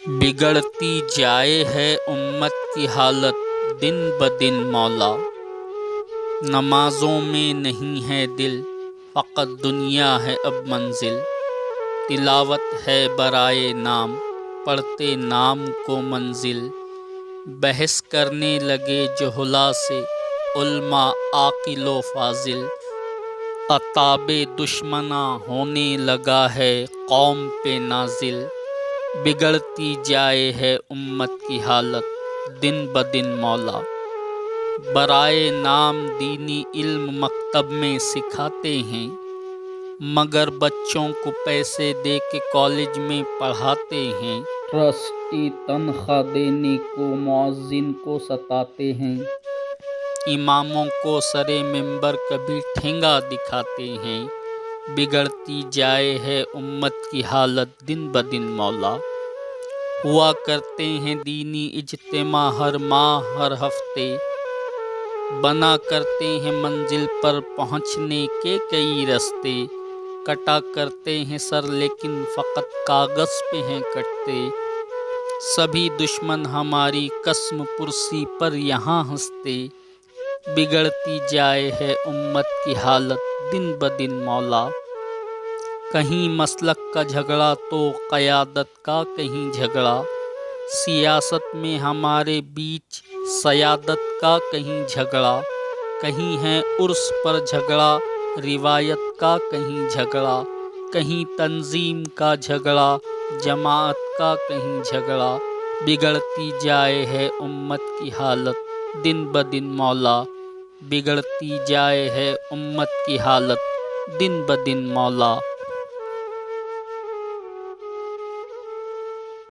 بگڑتی جائے ہے امت کی حالت دن بدن مولا۔ نمازوں میں نہیں ہے دل، فقط دنیا ہے اب منزل۔ تلاوت ہے برائے نام، پڑھتے نام کو منزل۔ بحث کرنے لگے جہلا سے علماء عاقل و فاضل۔ عتاب دشمناں ہونے لگا ہے قوم پہ نازل۔ بگڑتی جائے ہے امت کی حالت دن بدن مولا۔ برائے نام دینی علم مکتب میں سکھاتے ہیں، مگر بچوں کو پیسے دے کے کالج میں پڑھاتے ہیں۔ ٹرسٹی تنخواہ دینے کو مؤذن کو ستاتے ہیں، اماموں کو سرے منبر کبھی ٹھینگا دکھاتے ہیں۔ بگڑتی جائے ہے امت کی حالت دن بدن مولا۔ ہوا کرتے ہیں دینی اجتماع ہر ماہ ہر ہفتے، بنا کرتے ہیں منزل پر پہنچنے کے کئی رستے۔ کٹا کرتے ہیں سر لیکن فقط کاغذ پہ ہیں کٹتے، سبھی دشمن ہماری قسم پرسی پر یہاں ہنستے۔ بگڑتی جائے ہے امت کی حالت دن بدن مولا۔ کہیں مسلک کا جھگڑا تو قیادت کا کہیں جھگڑا، سیاست میں ہمارے بیچ سیادت کا کہیں جھگڑا۔ کہیں ہے عرس پر جھگڑا روایت کا کہیں جھگڑا، کہیں تنظیم کا جھگڑا جماعت کا کہیں جھگڑا۔ بگڑتی جائے ہے امت کی حالت دن بدن مولا۔ بگڑتی جائے ہے امت کی حالت دن بدن مولا۔